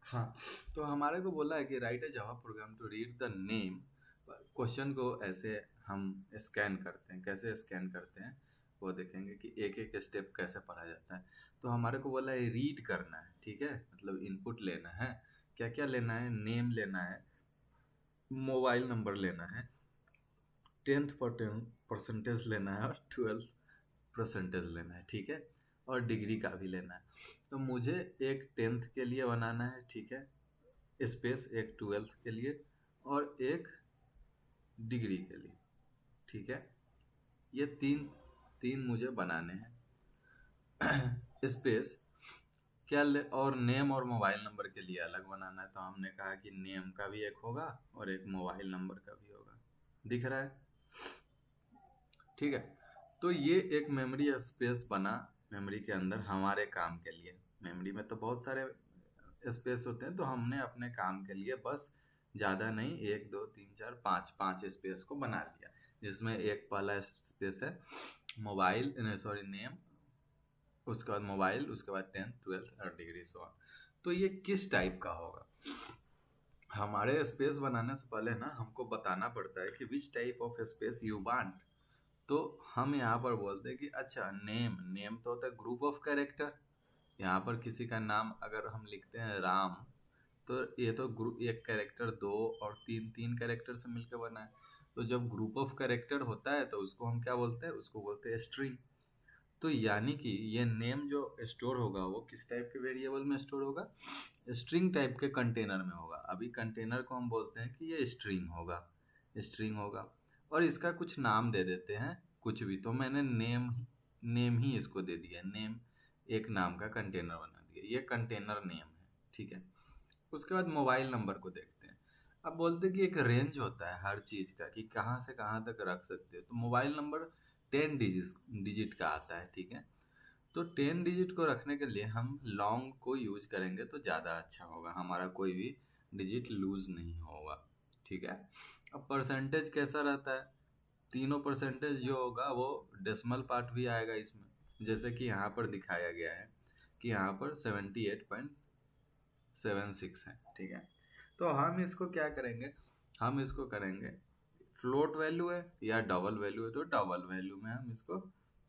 हाँ, तो हमारे को बोला है कि write a Java program to read the name. Question को ऐसे हम स्कैन करते हैं, कैसे स्कैन करते हैं वो देखेंगे कि एक एक स्टेप कैसे पढ़ा जाता है। तो हमारे को बोला है रीड करना है, ठीक है, मतलब इनपुट लेना है। क्या क्या लेना है? नेम लेना है, मोबाइल नंबर लेना है, 10th परसेंटेज लेना है, और 12th परसेंटेज लेना है, ठीक है, और डिग्री का भी लेना है। तो मुझे एक 10th के लिए बनाना है, ठीक है, स्पेस एक 12th के लिए, और एक डिग्री के लिए, ठीक है। ये तीन तीन मुझे बनाने हैं। स्पेस क्या ले, और नेम और मोबाइल नंबर के लिए अलग बनाना है। तो हमने कहा कि नेम का भी एक होगा और एक मोबाइल नंबर का भी होगा। दिख रहा है? ठीक है। तो ये एक मेमोरी स्पेस बना मेमोरी के अंदर हमारे काम के लिए। मेमोरी में तो बहुत सारे स्पेस होते हैं, तो हमने अपने काम के लिए बस ज़्यादा नहीं, एक दो तीन चार पाँच पाँच स्पेस को बना लिया। जिसमें एक पहला स्पेस है मोबाइल, सॉरी नेम, उसके बाद मोबाइल, उसके बाद 10th 12th और डिग्री सो ऑन। तो ये किस टाइप का होगा? हमारे स्पेस बनाने से पहले ना हमको बताना पड़ता है कि which type of space you want. तो हम यहाँ पर बोलते हैं कि अच्छा नेम, नेम तो होता है ग्रुप ऑफ कैरेक्टर। यहाँ पर किसी का नाम अगर हम लिखते हैं राम, तो ये तो ग्रुप, एक कैरेक्टर, दो और तीन, तीन कैरेक्टर से मिलकर बना है। तो जब ग्रुप ऑफ कैरेक्टर होता है तो उसको हम क्या बोलते हैं? उसको बोलते हैं स्ट्रिंग। तो यानी कि ये नेम जो स्टोर होगा वो किस टाइप के वेरिएबल में स्टोर होगा? स्ट्रिंग टाइप के कंटेनर में होगा। अभी कंटेनर को हम बोलते हैं कि ये स्ट्रिंग होगा, स्ट्रिंग होगा। और इसका कुछ नाम दे देते हैं, कुछ भी। तो मैंने नेम, नेम ही इसको दे दिया, नेम एक नाम का कंटेनर बना दिया, ये कंटेनर नेम है, ठीक है। उसके बाद मोबाइल नंबर को देखते हैं। अब बोलते हैं कि एक रेंज होता है हर चीज़ का कि कहाँ से कहाँ तक रख सकते हो। तो मोबाइल नंबर 10 डिजिट का आता है, ठीक है। तो 10 डिजिट को रखने के लिए हम लॉन्ग को यूज करेंगे तो ज़्यादा अच्छा होगा, हमारा कोई भी डिजिट लूज नहीं होगा, ठीक है। अब परसेंटेज कैसा रहता है? तीनों परसेंटेज जो होगा वो डेसिमल पार्ट भी आएगा इसमें। जैसे कि यहाँ पर दिखाया गया है कि यहाँ पर 78.76 है, ठीक है। तो हम इसको क्या करेंगे? हम इसको करेंगे, फ्लोट वैल्यू है या डबल वैल्यू है, तो डबल वैल्यू में हम इसको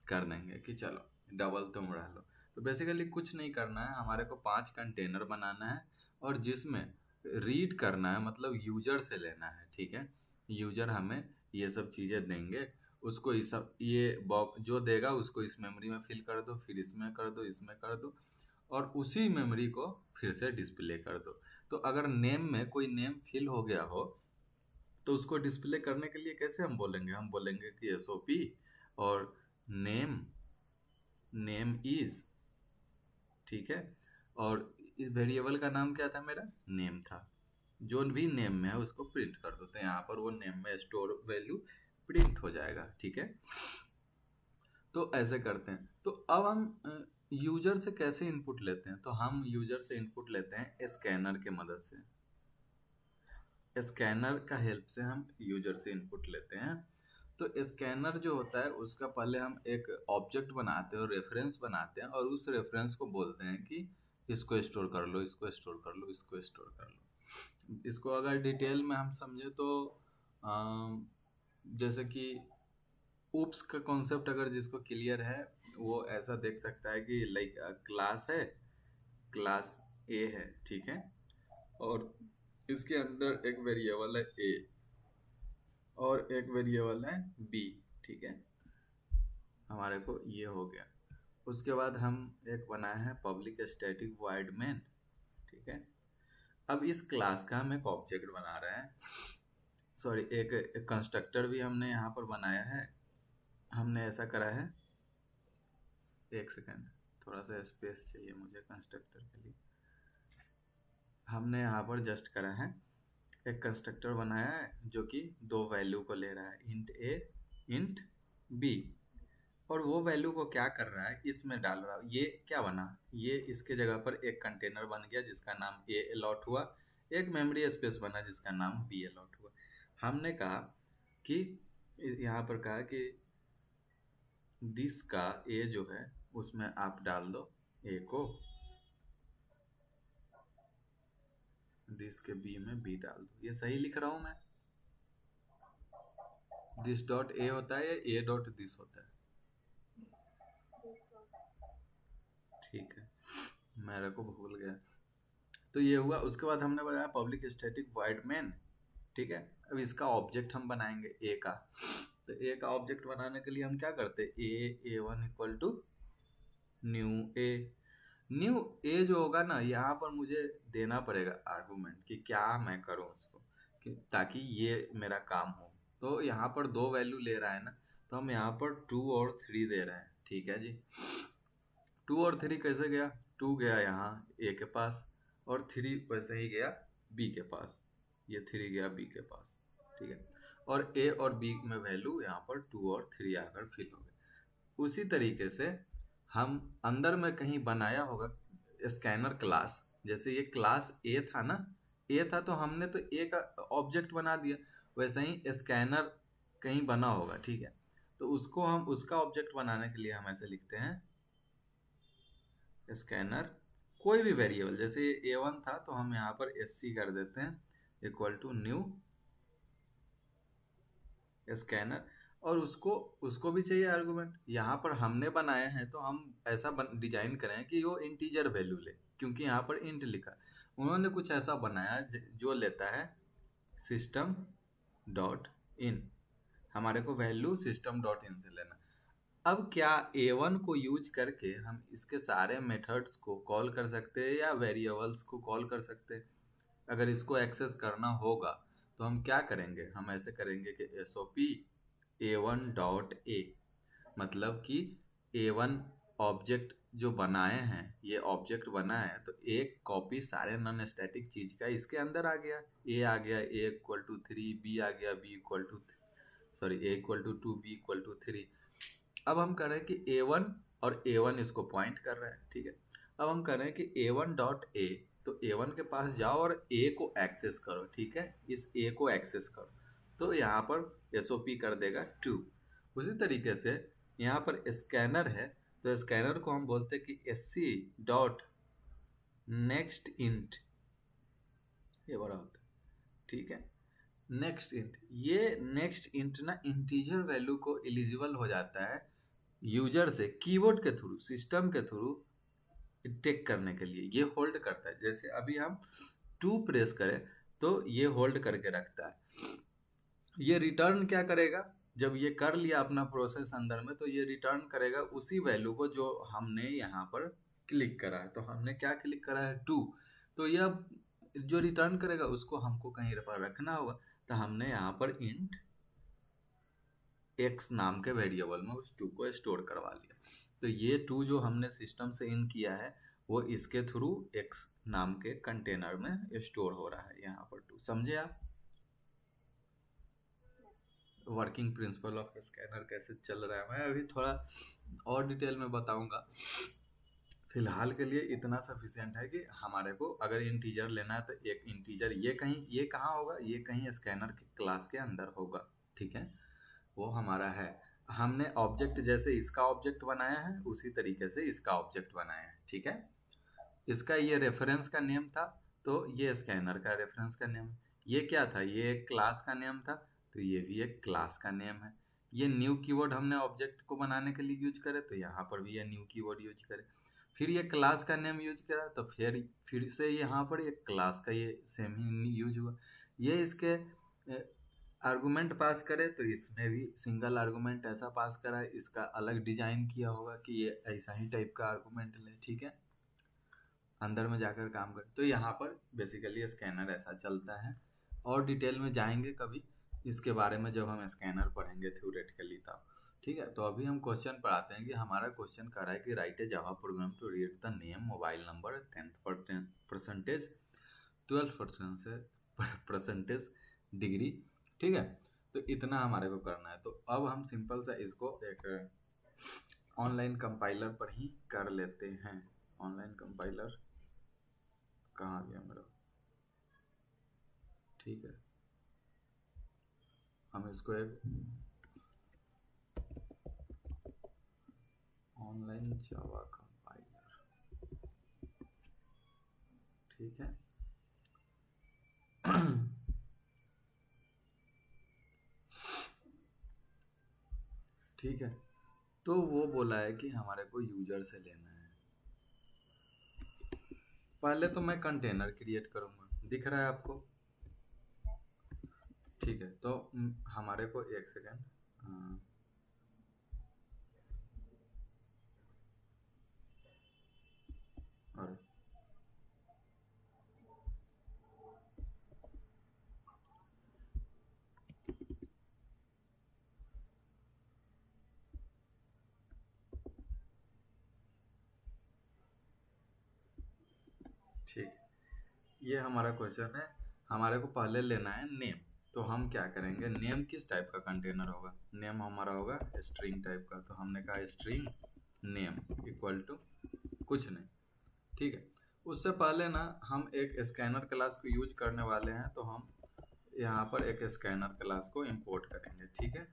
कर देंगे कि चलो डबल तुम रह लो। तो बेसिकली कुछ नहीं करना है, हमारे को 5 कंटेनर बनाना है और जिसमें रीड करना है, मतलब यूजर से लेना है, ठीक है। यूजर हमें ये सब चीज़ें देंगे, उसको इस सब ये बॉक्स जो देगा उसको इस मेमोरी में फिल कर दो, फिर इसमें कर दो, इसमें कर दो, और उसी मेमोरी को फिर से डिस्प्ले कर दो। तो अगर नेम में कोई नेम फिल हो गया हो तो उसको डिस्प्ले करने के लिए कैसे हम बोलेंगे? हम बोलेंगे कि एसओपी और नेम, नेम इज, ठीक है। और इस वेरिएबल का नाम क्या था? मेरा नेम था। जो भी नेम में है उसको प्रिंट कर दो, तो यहाँ पर वो नेम में स्टोर वैल्यू प्रिंट हो जाएगा, ठीक है। तो ऐसे करते हैं। तो अब हम यूजर से कैसे इनपुट लेते हैं? तो हम यूजर से इनपुट लेते हैं स्कैनर के मदद से। स्कैनर का हेल्प से हम यूजर से इनपुट लेते हैं। तो स्कैनर जो होता है उसका पहले हम एक ऑब्जेक्ट बनाते हैं और रेफरेंस बनाते हैं, और उस रेफरेंस को बोलते हैं कि इसको स्टोर कर लो, इसको स्टोर कर लो, इसको स्टोर कर लो। इसको अगर डिटेल में हम समझे तो अम, जैसे कि उप्स का कॉन्सेप्ट अगर जिसको क्लियर है वो ऐसा देख सकता है कि लाइक क्लास है, क्लास ए है, ठीक है, और इसके अंदर एक वेरिएबल है ए और एक वेरिएबल है बी, ठीक है। हमारे को ये हो गया। उसके बाद हम एक बनाए हैं पब्लिक स्टैटिक वॉइड मेन, ठीक है। अब इस क्लास का हम एक ऑब्जेक्ट बना रहे हैं, सॉरी एक कंस्ट्रक्टर भी हमने यहाँ पर बनाया है। हमने ऐसा करा है, एक सेकेंड, थोड़ा सा स्पेस चाहिए मुझे कंस्ट्रक्टर के लिए। हमने यहाँ पर जस्ट करा है, एक कंस्ट्रक्टर बनाया है जो कि दो वैल्यू को ले रहा है, इंट ए, इंट बी। और वो वैल्यू को क्या कर रहा है, इसमें डाल रहा है। ये क्या बना? ये इसके जगह पर एक कंटेनर बन गया जिसका नाम ए अलॉट हुआ, एक मेमोरी स्पेस बना जिसका नाम बी अलॉट हुआ। हमने कहा कि यहाँ पर कहा कि दिस का ए जो है उसमें आप डाल दो ए को, दिस के बी में बी डाल दो। ये सही लिख रहा हूं मैं? दिस डॉट ए होता है या ए डॉट दिस होता है? ठीक है, मेरे को भूल गया। तो ये हुआ। उसके बाद हमने बनाया पब्लिक स्टैटिक वॉइड मेन। ठीक है, अब इसका ऑब्जेक्ट हम बनाएंगे ए का। तो ए का ऑब्जेक्ट बनाने के लिए हम क्या करते हैं, A one equal to new A. New A जो होगा ना, यहाँ पर मुझे देना पड़ेगा आर्गुमेंट कि क्या मैं करूँ उसको ताकि ये मेरा काम हो। तो यहाँ पर दो वैल्यू ले रहा है ना, तो हम यहाँ पर 2 और 3 दे रहे हैं। ठीक है जी, 2 और 3 कैसे गया, 2 गया यहाँ ए के पास और 3 वैसे ही गया बी के पास, ये 3 गया बी के पास। ठीक है, और ए और बी में वैल्यू यहाँ पर 2 और 3 आकर फिल हो गए। उसी तरीके से हम अंदर में कहीं बनाया होगा स्कैनर क्लास। जैसे ये क्लास ए था ना, ए था तो हमने तो ए का ऑब्जेक्ट बना दिया, वैसे ही स्कैनर कहीं बना होगा। ठीक है, तो उसको हम उसका ऑब्जेक्ट बनाने के लिए हम ऐसे लिखते हैं स्कैनर कोई भी वेरिएबल। जैसे ये a1 था तो हम यहाँ पर sc कर देते हैं इक्वल टू न्यू स्कैनर, और उसको भी चाहिए आर्गुमेंट। यहाँ पर हमने बनाए हैं तो हम ऐसा डिजाइन करें कि वो इंटीजर वैल्यू ले, क्योंकि यहाँ पर इंट लिखा। उन्होंने कुछ ऐसा बनाया जो लेता है सिस्टम डॉट इन, हमारे को वैल्यू सिस्टम डॉट इन से लेना। अब क्या a1 को यूज करके हम इसके सारे मेथड्स को कॉल कर सकते हैं या वेरिएबल्स को कॉल कर सकते हैं? अगर इसको एक्सेस करना होगा तो हम क्या करेंगे, हम ऐसे करेंगे कि sop a1 डॉट ए, मतलब कि a1 ऑब्जेक्ट जो बनाए हैं, ये ऑब्जेक्ट बना है तो एक कॉपी सारे नॉन स्टैटिक चीज का इसके अंदर आ गया। a आ गया a इक्वल टू 3, b आ गया b equal to sorry a equal to 2, b equal to 3। अब हम करें कि a1 और a1 इसको पॉइंट कर रहा है। ठीक है, अब हम करें कि a1 डॉट ए, तो a1 के पास जाओ और a को एक्सेस करो। ठीक है, इस a को एक्सेस करो तो यहाँ पर sop कर देगा 2। उसी तरीके से यहाँ पर स्कैनर है तो स्कैनर को हम बोलते हैं कि sc डॉट नेक्स्ट इंट, ये बड़ा होता है। ठीक है, नेक्स्ट इंट, ये नेक्स्ट इंट ना इंटीजर वैल्यू को एलिजिबल हो जाता है यूजर से कीबोर्ड के थ्रू, सिस्टम के थ्रू टेक करने के लिए। ये होल्ड करता है, जैसे अभी हम 2 प्रेस करें तो ये होल्ड करके रखता है। ये रिटर्न क्या करेगा, जब ये कर लिया अपना प्रोसेस अंदर में, तो ये रिटर्न करेगा उसी वैल्यू को जो हमने यहाँ पर क्लिक करा है। तो हमने क्या क्लिक करा है 2, तो यह जो रिटर्न करेगा उसको हमको कहीं पर रखना होगा। तो हमने यहाँ पर इंट x नाम के वेरिएबल में उस 2 को स्टोर करवा लिया। तो ये 2 जो हमने सिस्टम से इन किया है वो इसके थ्रू x नाम के कंटेनर में स्टोर हो रहा है। यहाँ पर 2 समझे आप वर्किंग प्रिंसिपल ऑफ स्कैनर कैसे चल रहा है। मैं अभी थोड़ा और डिटेल में बताऊंगा, फिलहाल के लिए इतना सफिशिएंट है कि हमारे को अगर इंटीजर लेना है तो एक इंटीजर ये कहाँ होगा, ये कहीं स्कैनर के क्लास के अंदर होगा। ठीक है, वो हमारा है। हमने ऑब्जेक्ट जैसे इसका ऑब्जेक्ट बनाया है उसी तरीके से इसका ऑब्जेक्ट बनाया है। ठीक है, इसका ये रेफरेंस का नेम था तो ये स्कैनर का रेफरेंस का नेम। ये क्या था, ये एक क्लास का नेम था तो ये भी एक क्लास का नेम है। ये न्यू कीवर्ड हमने ऑब्जेक्ट को बनाने के लिए यूज करे तो यहाँ पर भी ये न्यू कीवर्ड यूज करे। फिर ये क्लास का नेम यूज करा तो फिर से यहाँ पर एक क्लास का ये सेम ही यूज हुआ। ये इसके आर्गुमेंट पास करे तो इसमें भी सिंगल आर्गुमेंट ऐसा पास करा है, इसका अलग डिजाइन किया होगा कि ये ऐसा ही टाइप का आर्गुमेंट ले। ठीक है, अंदर में जाकर काम कर। तो यहाँ पर बेसिकली स्कैनर ऐसा चलता है। और डिटेल में जाएंगे कभी इसके बारे में जब हम स्कैनर पढ़ेंगे थ्योरेटिकली तब। ठीक है, तो अभी हम क्वेश्चन पर आते हैं कि हमारा क्वेश्चन कर रहा है कि write a Java program to read the name, mobile number, 10th percentage, 12th percentage, degree. ठीक है, तो इतना हमारे को करना है। तो अब हम सिंपल सा इसको एक ऑनलाइन कंपाइलर पर ही कर लेते हैं। ऑनलाइन कंपाइलर कहाँ गया मेरा? ठीक है, हम इसको एक ऑनलाइन जावा कंपाइलर, ठीक है। ठीक है, तो वो बोला है कि हमारे को यूजर से लेना है। पहले तो मैं कंटेनर क्रिएट करूंगा, दिख रहा है आपको? ठीक है, तो हमारे को एक सेकेंड, और ठीक, ये हमारा क्वेश्चन है। हमारे को पहले लेना है नेम, तो हम क्या करेंगे, नेम किस टाइप का कंटेनर होगा? नेम हमारा होगा स्ट्रिंग टाइप का, तो हमने कहा स्ट्रिंग नेम इक्वल टू कुछ नहीं, ठीक है। उससे पहले ना हम एक स्कैनर क्लास को यूज करने वाले हैं, तो हम यहाँ पर एक स्कैनर क्लास को इंपोर्ट करेंगे, ठीक है।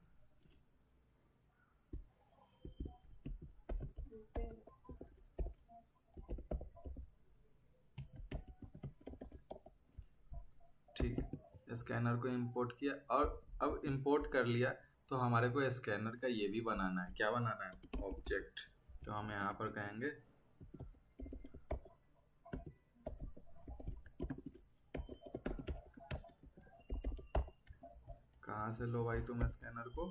ठीक है, स्कैनर को इंपोर्ट किया, और अब इंपोर्ट कर लिया तो हमारे को स्कैनर का ये भी बनाना है। क्या बनाना है? ऑब्जेक्ट। तो हम यहाँ पर कहेंगे कहाँ से लो भाई तुम स्कैनर को,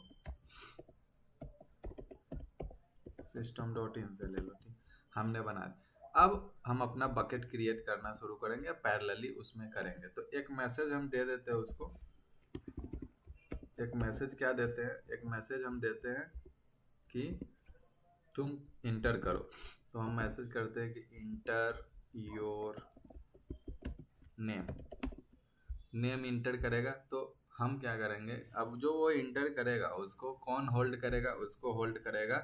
system.in से ले लो, ठीक। हमने बना दिया। अब हम अपना बकेट क्रिएट करना शुरू करेंगे, पैरेलली उसमें करेंगे। तो एक मैसेज हम दे देते हैं उसको, एक मैसेज क्या देते हैं, एक मैसेज हम देते हैं कि तुम इंटर करो। तो हम मैसेज करते हैं कि inter your name. Name inter करेगा, तो हम क्या करेंगे, अब जो वो इंटर करेगा उसको कौन होल्ड करेगा? उसको होल्ड करेगा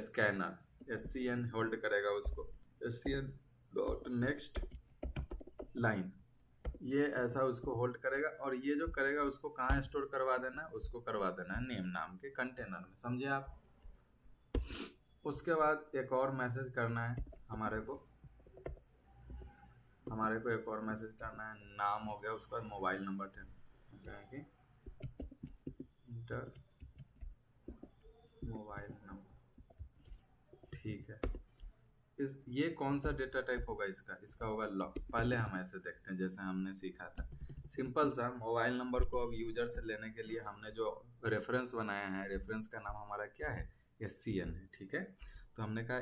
स्कैनर, SCN होल्ड करेगा उसको, SCN डॉट नेक्स्ट लाइन, ये ऐसा उसको होल्ड करेगा। और ये जो करेगा उसको कहाँ स्टोर करवा देना है? उसको करवा देना है नेम नाम के कंटेनर में, समझे आप? उसके बाद एक और मैसेज करना है हमारे को एक और मैसेज करना है। नाम हो गया, उसके बाद मोबाइल नंबर कि इंटर मोबाइल नंबर, ठीक है। ये कौन सा डेटा टाइप होगा इसका होगा लॉग। पहले हम ऐसे देखते हैं जैसे हमने सीखा था, सिंपल सा। मोबाइल नंबर को अब यूजर से लेने के लिए हमने जो रेफरेंस बनाया है, रेफरेंस का नाम हमारा क्या है? SCN है, ठीक है। तो हमने कहा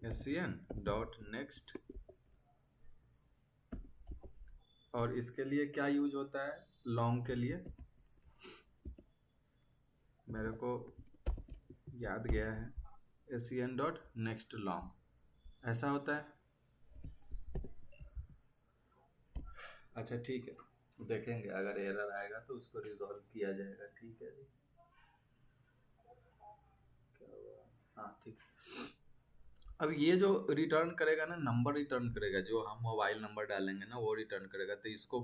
SCN डॉट नेक्स्ट, और इसके लिए क्या यूज होता है? लॉन्ग के लिए मेरे को याद गया है, SCN डॉट नेक्स्ट लॉन्ग, ऐसा होता है। अच्छा ठीक है, देखेंगे अगर एरर आएगा तो उसको रिजॉल्व किया जाएगा, ठीक है जी। क्या हुआ? हाँ ठीक। अब ये जो रिटर्न करेगा ना, नंबर रिटर्न करेगा, जो हम मोबाइल नंबर डालेंगे ना वो रिटर्न करेगा। तो इसको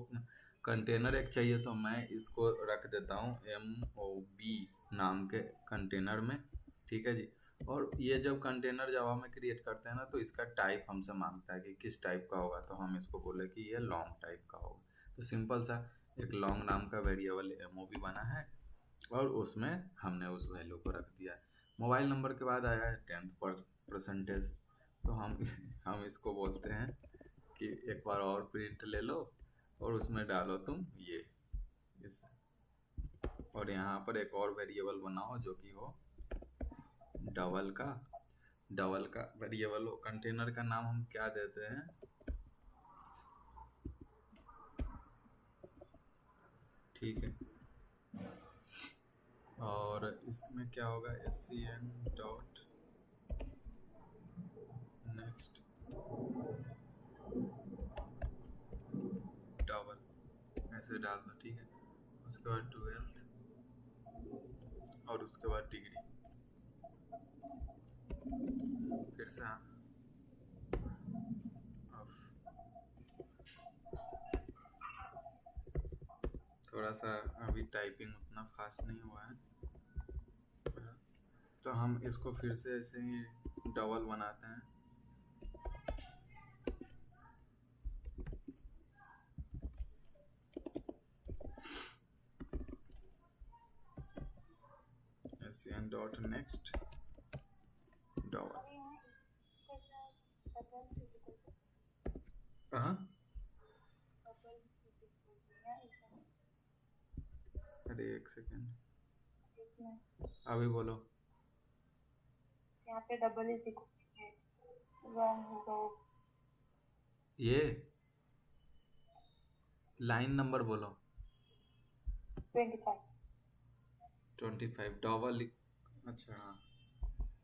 कंटेनर एक चाहिए, तो मैं इसको रख देता हूँ MOB नाम के कंटेनर में, ठीक है जी। और ये जब कंटेनर जावा में क्रिएट करते हैं ना, तो इसका टाइप हमसे मांगता है कि किस टाइप का होगा, तो हम इसको बोले कि ये लॉन्ग टाइप का होगा। तो सिंपल सा एक लॉन्ग नाम का वेरिएबल MOB बना है, और उसमें हमने उस वैल्यू को रख दिया। मोबाइल नंबर के बाद आया है 10th परसेंटेज, तो हम इसको बोलते हैं कि एक बार और प्रिंट ले लो और उसमें डालो तुम ये इस, और यहाँ पर एक और वेरिएबल बनाओ जो कि हो डबल का वेरिएबल हो। कंटेनर का नाम हम क्या देते हैं? ठीक है, और इसमें क्या होगा? SCN डॉट नेक्स्ट डबल, ऐसे डाल दो, ठीक है। उसके बाद 12th, और उसके बाद डिग्री, फिर से थोड़ा सा अभी टाइपिंग उतना फास्ट नहीं हुआ है। तो हम इसको फिर से ऐसे ही डबल बनाते हैं। SCN dot next double. हाँ, अरे एक सेकेंड, अभी बोलो। यहाँ पे डबल इज इक्वल होगा। ये लाइन नंबर बोलो। 25 25 डबल। अच्छा हाँ,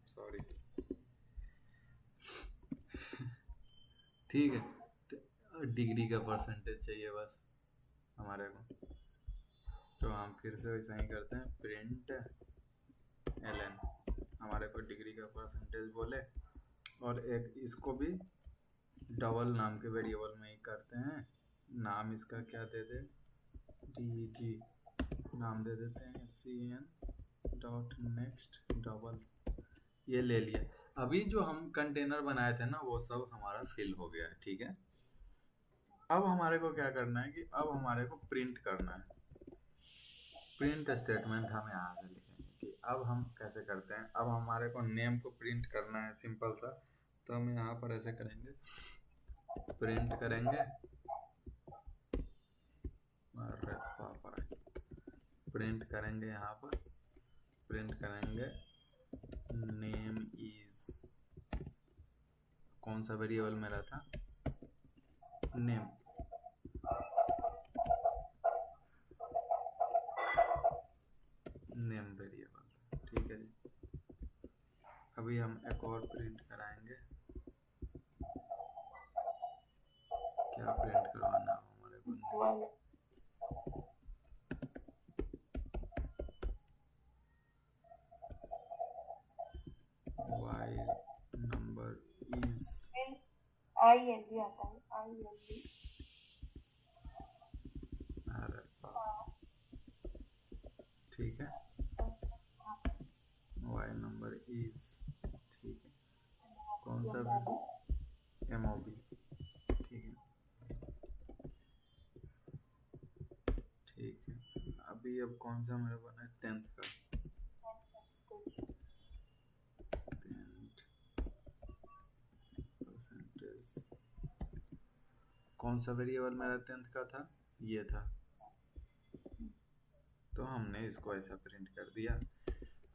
सॉरी। ठीक है, डिग्री का परसेंटेज चाहिए बस हमारे को। तो हम फिर से वैसा ही करते हैं, प्रिंट ln, हमारे को डिग्री का परसेंटेज बोले, और एक इसको भी डबल नाम के वेरिएबल में ही करते हैं। नाम इसका क्या दे दे, dg नाम दे देते हैं scn डॉट नेक्स्ट डबल। ये ले लिया। अभी जो हम कंटेनर बनाए थे ना वो सब हमारा फिल हो गया है, ठीक है। अब हमारे को क्या करना है कि अब हमारे को प्रिंट करना है। प्रिंट स्टेटमेंट हम यहाँ से लिखेंगे कि अब हम कैसे करते हैं। अब हमारे को नेम को प्रिंट करना है, सिंपल सा। तो हम यहाँ पर ऐसे करेंगे, प्रिंट करेंगे, अरे बाप रे, प्रिंट करेंगे यहाँ पर, प्रिंट करेंगे नेम इज, कौन सा वेरिएबल मेरा था, नेम, नेम वेरिएबल, ठीक है जी। अभी हम एक और प्रिंट कराएंगे। क्या प्रिंट करवाना है हमारे को, वाई नंबर इज, ILD आता है, ILD। अरे ठीक है, वाई नंबर इज, ठीक है, कौन सा भी, MOB, ठीक है, ठीक है। अभी अब कौन सा मेरा बना है, 10th का, 10th परसेंटेज, कौन सा वेरिएबल मेरा 10th का था, ये था। तो हमने इसको ऐसा प्रिंट कर दिया।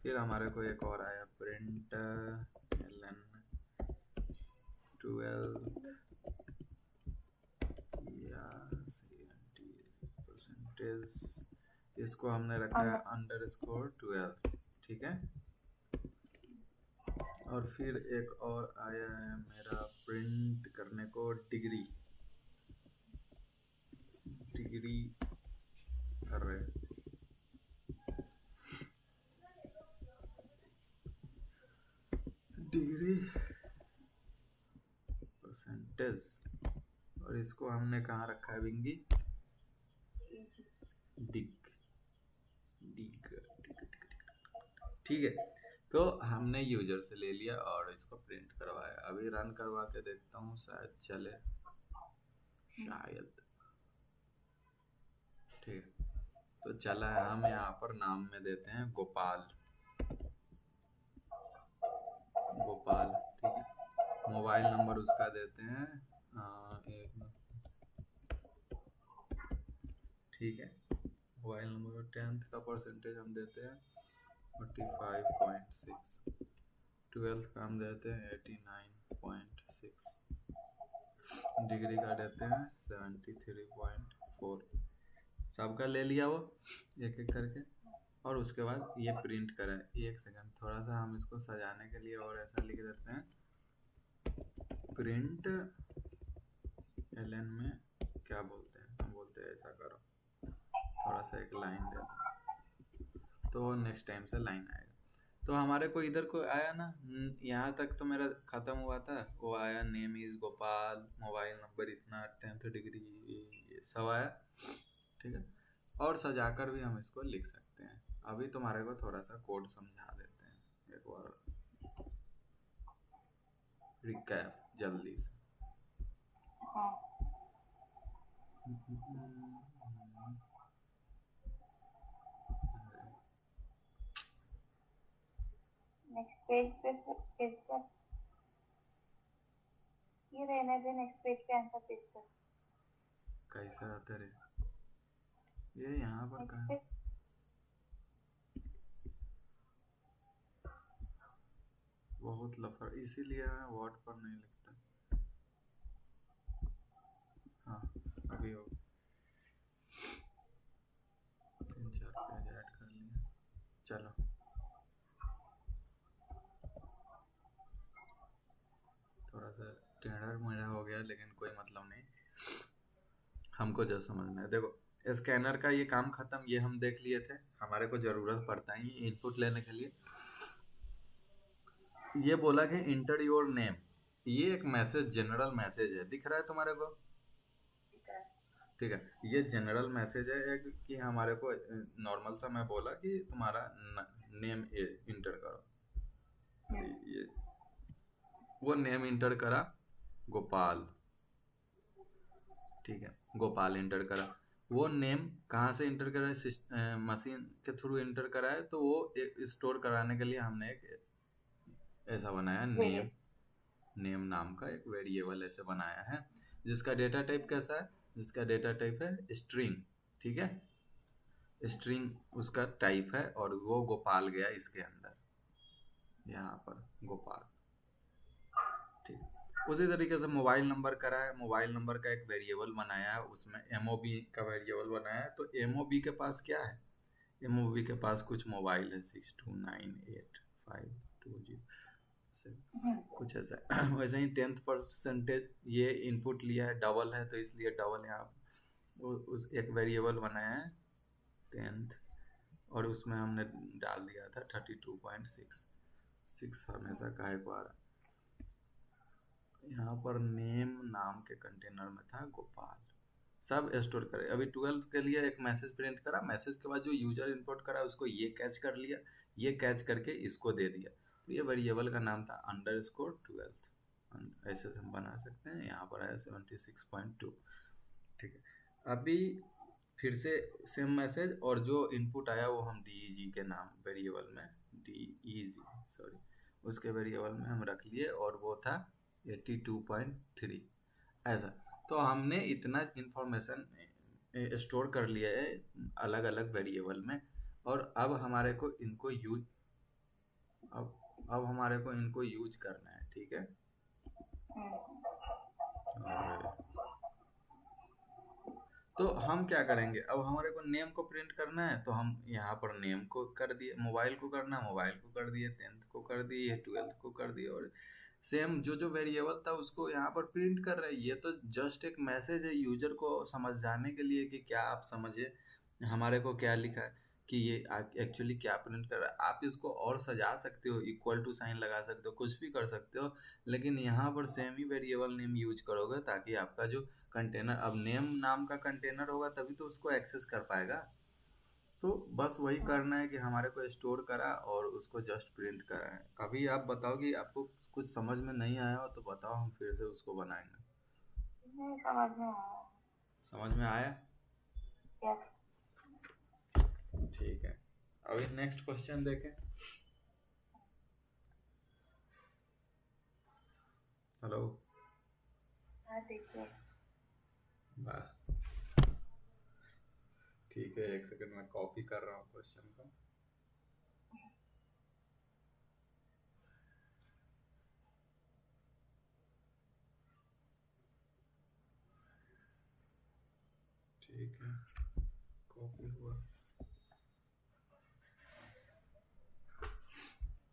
फिर हमारे को एक और आया, प्रिंट ln 12th या CNT परसेंटेज, इसको हमने रखा है _12, ठीक है। और फिर एक और आया है मेरा प्रिंट करने को, डिग्री, डिग्री, अरे डिग्री परसेंटेज, और इसको हमने कहाँ रखा है बिंगी, डिग, डिग, ठीक है। तो हमने यूजर से ले लिया और इसको प्रिंट करवाया। अभी रन करवा के देखता हूँ, शायद चले, शायद, ठीक है। तो चला है। हम यहाँ पर नाम में देते हैं गोपाल, गोपाल, ठीक है। मोबाइल नंबर उसका देते हैं ठीक है, मोबाइल नंबर, 10th का परसेंटेज हम देते हैं 45.6, 12th का हम देते हैं 89.6, डिग्री का देते हैं 73.4। सबका ले लिया वो एक एक करके, और उसके बाद ये प्रिंट करें। एक सेकंड, थोड़ा सा हम इसको सजाने के लिए और ऐसा लिख देते हैं, प्रिंट ln में क्या बोलते हैं, हम बोलते हैं ऐसा करो, थोड़ा सा एक लाइन दे दो, तो नेक्स्ट टाइम से लाइन आएगा। तो हमारे को इधर को आया ना, यहाँ तक तो मेरा खत्म हुआ था, वो आया name is Gopal, mobile number इतना, 10th डिग्री, ये सब आया, ठीक है। और सजाकर भी हम इसको लिख सकते हैं। अभी तुम्हारे को थोड़ा सा कोड समझा देते हैं, एक बार रिकैप जल्दी से। हाँ नेक्स्ट पेज पे ये रहने दे, नेक्स्ट पेज पे आंसर पेज कर। कैसे आते रे ये यहाँ पर नेक्स्ट कहाँ पेज बहुत लफड़, इसीलिए मैं वर्ड पर नहीं लिखता। हाँ अभी हो 3-4 पेज ऐड कर लिए। चलो थोड़ा सा टेढ़ा मेढ़ा हो गया लेकिन कोई मतलब नहीं, हमको जो समझना है। देखो स्कैनर का ये काम खत्म, ये हम देख लिए थे, हमारे को जरूरत पड़ता है इनपुट लेने के लिए। ये बोला कि इंटर योर नेम, ये एक मैसेज, जनरल मैसेज है, दिख रहा है तुम्हारे को? ठीक है, ये जनरल मैसेज है एक कि हमारे को नॉर्मल सा मैं बोला कि तुम्हारा नेम इंटर करो, ये वो नेम इंटर करा गोपाल, ठीक है गोपाल इंटर करा। वो नेम कहाँ से इंटर करा है? मशीन के थ्रू इंटर करा है, तो वो स्टोर कराने के लिए हमने एक ऐसा बनाया नेम, नेम नाम का एक वेरिएबल ऐसे बनाया है जिसका डेटा टाइप कैसा है, जिसका डेटा टाइप है स्ट्रिंग, ठीक है स्ट्रिंग उसका टाइप है, और वो गोपाल गया इसके अंदर, यहाँ पर गोपाल, ठीक। उसी तरीके से मोबाइल नंबर करा है, मोबाइल नंबर का एक वेरिएबल बनाया है, उसमें MOB का वेरिएबल बनाया है। तो MOB के पास क्या है, MOB के पास कुछ मोबाइल है 629852 कुछ ऐसा वैसे ही 10th परसेंटेज ये इनपुट लिया है, डबल है तो इसलिए डबल यहाँ उस एक वेरिएबल बनाया है 10th, और उसमें हमने डाल दिया था 32.6 हमेशा काहे को आ रहा, यहाँ पर नेम नाम के कंटेनर में था गोपाल, सब स्टोर करे। अभी 12th के लिए एक मैसेज प्रिंट करा, मैसेज के बाद जो यूजर इनपुट करा उसको ये कैच कर लिया, ये कैच करके इसको दे दिया, तो ये वेरिएबल का नाम था _12th, ऐसे हम बना सकते हैं। यहाँ पर आया 76.2, ठीक है। अभी फिर से सेम मैसेज, और जो इनपुट आया वो हम DEG के नाम वेरिएबल में, DEG सॉरी उसके वेरिएबल में हम रख लिए, और वो था 82.3 ऐसा। तो हमने इतना इंफॉर्मेशन स्टोर कर लिया है अलग अलग वेरिएबल में, और अब हमारे को इनको यूज अब हमारे को इनको यूज करना है, ठीक है। और तो हम क्या करेंगे, अब हमारे को नेम को प्रिंट करना है, तो हम यहाँ पर नेम को कर दिए, मोबाइल को करना मोबाइल को कर दिए, 10th को कर दिए, 12th को कर दिए, और सेम जो जो वेरिएबल था उसको यहाँ पर प्रिंट कर रहे हैं। ये तो जस्ट एक मैसेज है यूजर को समझ जाने के लिए कि क्या आप समझे हमारे को क्या लिखा है, कि ये एक्चुअली क्या प्रिंट कर रहा है। आप इसको और सजा सकते हो, इक्वल टू साइन लगा सकते हो, कुछ भी कर सकते हो, लेकिन यहाँ पर सेम ही वेरिएबल नेम यूज करोगे ताकि आपका जो कंटेनर, अब नेम नाम का कंटेनर होगा तभी तो उसको एक्सेस कर पाएगा। तो बस वही करना है कि हमारे को स्टोर करा और उसको जस्ट प्रिंट करा है। अभी आप बताओ कि आपको कुछ समझ में नहीं आया हो तो बताओ, हम फिर से उसको बनाएंगे। समझ में आया। समझ में आया? यस। ठीक है, अभी नेक्स्ट क्वेश्चन देखें। हेलो, हाँ देखिए। वाह, ठीक है, एक सेकंड में कॉपी कर रहा हूँ क्वेश्चन को। ठीक है, कॉपी हुआ।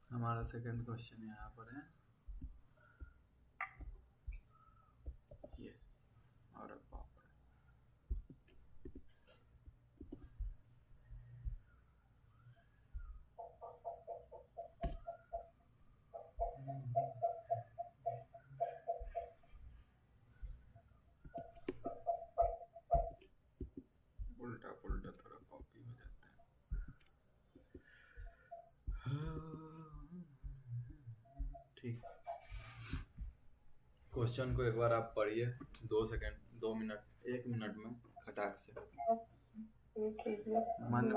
हमारा सेकंड क्वेश्चन यहाँ पर है ये, और पापड़। उल्टा पुल्टा थोड़ा कॉपी हो जाता है। क्वेश्चन को एक बार आप पढ़िए, 2 सेकंड 2 मिनट 1 मिनट में खटाक से। मन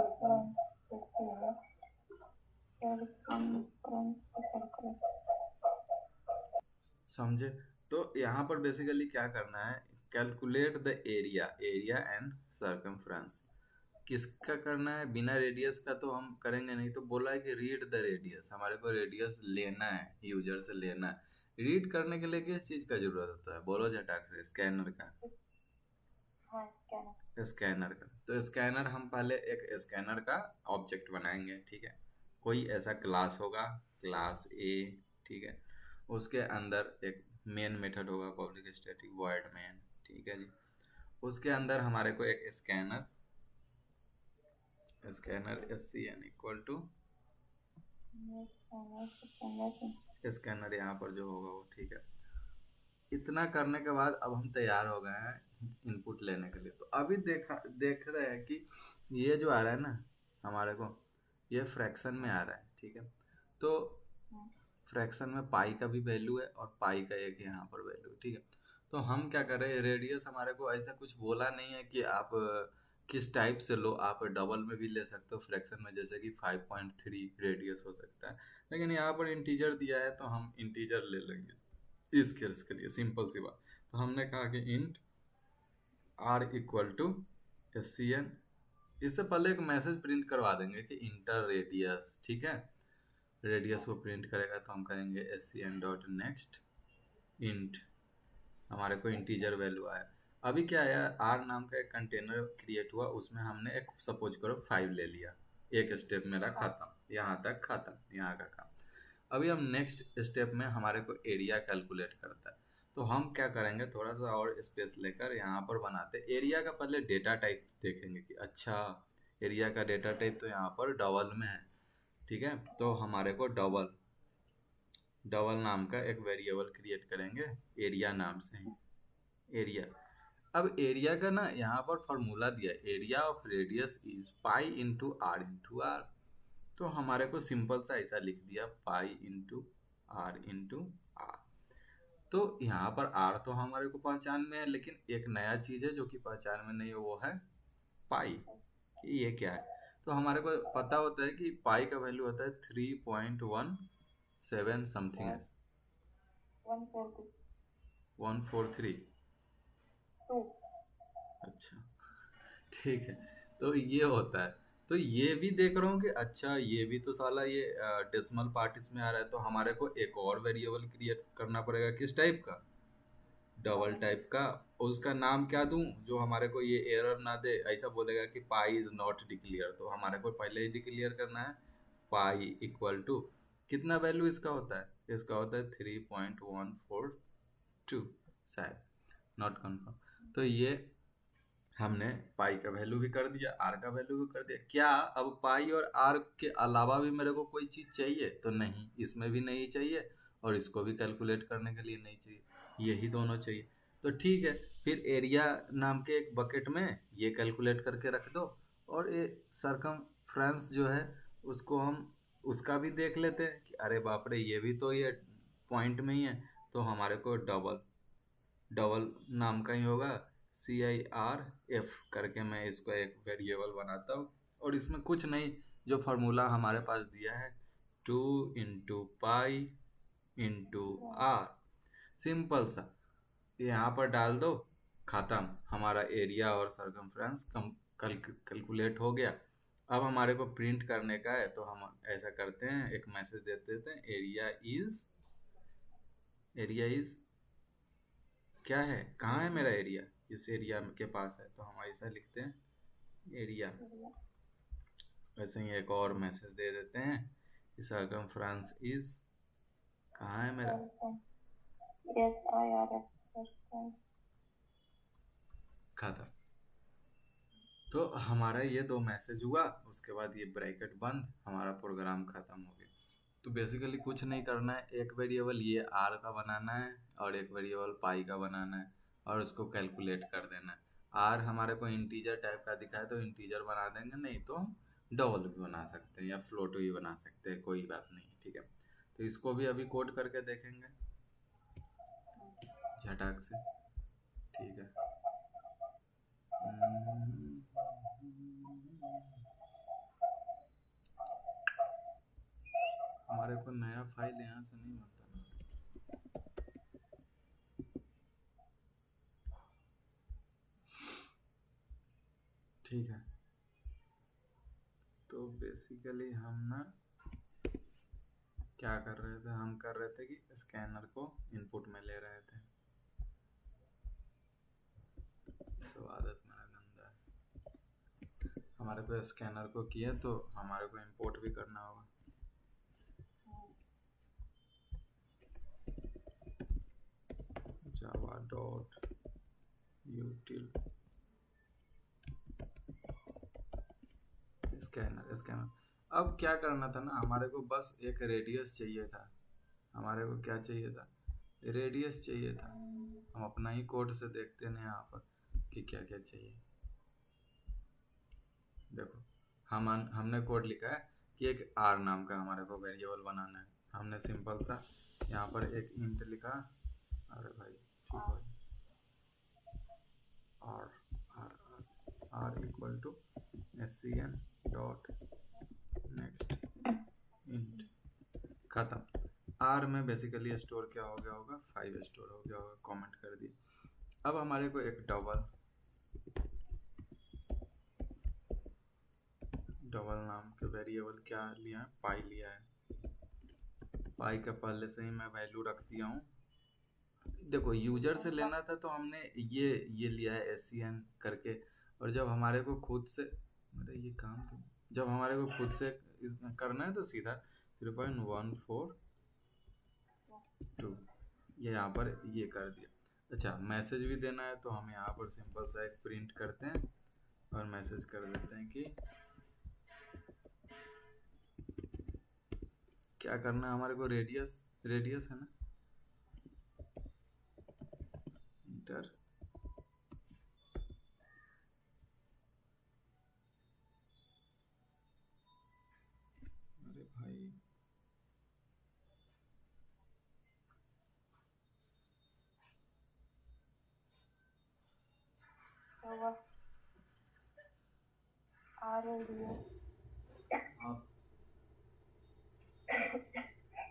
समझे? तो यहाँ पर बेसिकली क्या करना है, calculate the area and circumference. किसका करना है? बिना रेडियस का तो हम करेंगे नहीं, तो बोला है कि रीड द रेडियस, हमारे को रेडियस लेना है, यूजर से लेना है। रीड करने के लिए किस चीज का जरूरत होता है? बोलो झटाक से। स्कैनर का। स्कैनर का। तो स्कैनर, हम पहले एक स्कैनर का ऑब्जेक्ट बनाएंगे, ठीक है। कोई ऐसा क्लास होगा, क्लास ए, ठीक है। उसके अंदर एक मेन मेथड होगा, पब्लिक स्टैटिक वॉइड मेन, ठीक है जी। उसके अंदर हमारे को एक scanner SCN equal to scanner यहाँ पर जो होगा वो, ठीक है। इतना करने के बाद अब हम तैयार हो गए हैं इनपुट लेने के लिए। तो अभी देख रहे हैं कि ये जो आ रहा है ना हमारे को, ये फ्रैक्शन में आ रहा है, ठीक है। तो फ्रैक्शन में पाई का भी वैल्यू है और पाई का एक यहाँ पर वैल्यू, ठीक है। तो हम क्या कर रहे हैं, रेडियस हमारे को ऐसा कुछ बोला नहीं है कि आप किस टाइप से लो, आप डबल में भी ले सकते हो फ्रैक्शन में, जैसे कि 5.3 रेडियस हो सकता है, लेकिन यहाँ पर इंटीजर दिया है तो हम इंटीजर ले लेंगे इस केस के लिए, सिंपल सी बात। तो हमने कहा कि int r equal to SCN। इससे पहले एक मैसेज प्रिंट करवा देंगे कि इंटर रेडियस, ठीक है। रेडियस को प्रिंट करेगा तो हम कहेंगे SCN डॉट नेक्स्ट इंट, हमारे को इंटीजर वैल्यू आया। अभी क्या आया, आर नाम का एक कंटेनर क्रिएट हुआ, उसमें हमने एक सपोज करो 5 ले लिया, एक स्टेप मेरा खत्म, यहाँ तक खत्म, यहाँ का काम। अभी हम नेक्स्ट स्टेप में हमारे को एरिया कैलकुलेट करता है, तो हम क्या करेंगे, थोड़ा सा और स्पेस लेकर यहाँ पर बनाते एरिया का पहले डेटा टाइप देखेंगे कि अच्छा एरिया का डेटा टाइप तो यहाँ पर डबल में है, ठीक है। तो हमारे को डबल नाम का एक वेरिएबल क्रिएट करेंगे एरिया नाम से ही, एरिया। अब एरिया का ना यहाँ पर फॉर्मूला दिया है, area of radius is pi into r into r. तो हमारे को सिंपल सा ऐसा लिख दिया, pi into r into r. तो यहाँ पर आर तो हमारे को पहचान में है, लेकिन एक नया चीज है जो कि पहचान में नहीं है, वो है पाई। ये क्या है? तो हमारे को पता होता है कि पाई का वैल्यू होता है 3.17 समथिंग है, 143। अच्छा, ठीक है। तो ये होता है, तो ये भी देख रहा हूँ कि अच्छा ये भी तो साला ये डेसिमल पार्ट इसमें आ रहा है, तो हमारे को एक और वेरिएबल क्रिएट करना पड़ेगा, किस टाइप का? डबल टाइप का। उसका नाम क्या दूं जो हमारे को ये एरर ना दे, ऐसा बोलेगा कि पाई इज नॉट डिक्लेयर, तो हमारे को पहले ही डिक्लेयर करना है पाई इक्वल टू कितना वैल्यू इसका होता है, इसका होता है 3.142 शायद, नॉट कंफर्म। तो ये हमने पाई का वैल्यू भी कर दिया, आर का वैल्यू भी कर दिया। क्या अब पाई और आर के अलावा भी मेरे को कोई चीज चाहिए? तो नहीं, इसमें भी नहीं चाहिए और इसको भी कैलकुलेट करने के लिए नहीं चाहिए, यही दोनों चाहिए। तो ठीक है, फिर एरिया नाम के एक बकेट में ये कैलकुलेट करके रख दो, और ये सरकमफ्रेंस जो है उसको हम उसका भी देख लेते हैं कि अरे बाप रे ये भी तो ये पॉइंट में ही है, तो हमारे को डबल नाम का ही होगा, CIRF करके मैं इसको एक वेरिएबल बनाता हूँ, और इसमें कुछ नहीं, जो फार्मूला हमारे पास दिया है 2 into pi into r, simple सा यहाँ पर डाल दो, खत्म, हमारा एरिया और सर्कमफ्रेंस कैलकुलेट हो गया। अब हमारे को प्रिंट करने का है, तो हम ऐसा करते हैं, एक मैसेज दे देते हैं, एरिया इज क्या है, कहाँ है मेरा एरिया, इस एरिया के पास है, तो हम ऐसा लिखते हैं एरिया। वैसे ही एक और मैसेज दे देते हैं, सर्कमफ्रेंस इज कहाँ है मेरा, खत्म। तो हमारा ये 2 मैसेज हुआ, उसके बाद ये ब्रैकेट बंद, हमारा प्रोग्राम खत्म हो गया। तो बेसिकली कुछ नहीं करना है, एक वेरिएबल ये आर का बनाना है और एक वेरिएबल पाई का बनाना है, और उसको कैलकुलेट कर देना है। आर हमारे को इंटीजर टाइप का दिखा है तो इंटीजर बना देंगे, नहीं तो हम डबल भी बना सकते हैं या फ्लोट भी बना सकते हैं, कोई बात नहीं, ठीक है। तो इसको भी अभी कोड करके देखेंगे, झटाक से, ठीक है। हमारे को नया फाइल यहाँ से नहीं बनता ना, ठीक है। तो बेसिकली हम ना क्या कर रहे थे, हम कर रहे थे कि स्कैनर को इनपुट में ले रहे थे। सब आदत मेरा गंदा है। हमारे को स्कैनर को किया तो हमारे को इंपोर्ट भी करना होगा। java dot util scanner. अब क्या करना था ना, हमारे को बस एक रेडियस चाहिए था। हमारे को क्या चाहिए था, रेडियस चाहिए था। हम अपना ही कोड से देखते हैं यहाँ पर कि क्या क्या चाहिए। देखो हमने कोड लिखा है कि एक r नाम का हमारे को वेरिएबल बनाना है। हमने सिंपल सा यहाँ पर एक इंट लिखा, अरे भाई ठीक है, r equal to scn dot next int, खत्म। r में बेसिकली स्टोर क्या हो गया होगा, 5 स्टोर हो गया होगा, कमेंट कर दिए। अब हमारे को एक डबल नाम के वेरिएबल क्या लिया है, पाई लिया है। पाई का पहले से ही मैं वैल्यू रख दिया हूँ। देखो यूजर से लेना था तो हमने ये लिया है scn करके, और जब हमारे को खुद से, मतलब ये काम क्यों, जब हमारे को खुद से करना है तो सीधा 3.142 ये यहाँ पर ये कर दिया। अच्छा मैसेज भी देना है तो हम यहाँ पर सिंपल सा एक प्रिंट करते हैं और मैसेज कर देते हैं कि क्या करना है हमारे को, रेडियस है ना, इंटर अरे भाई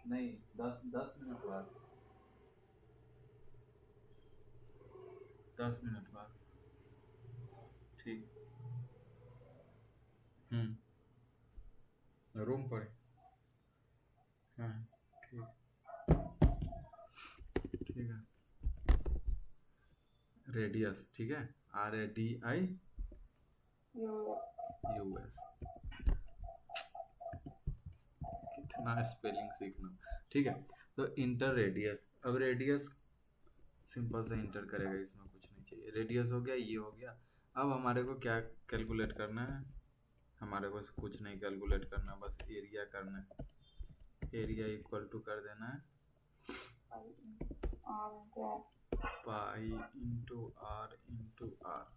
नहीं 10 मिनट बाद, 10 मिनट बाद, ठीक। रूम पर, हाँ ठीक है। रेडियस, ठीक है, RADIUS, कितना स्पेलिंग सीखना, ठीक है। तो इंटर रेडियस, अब रेडियस सिंपल से इंटर करेगा, इसमें कुछ नहीं चाहिए। रेडियस हो गया, ये हो गया। अब हमारे को क्या कैलकुलेट करना है, हमारे को कुछ नहीं कैलकुलेट करना, बस एरिया करना है। एरिया इक्वल टू कर देना है पाई इंटू आर,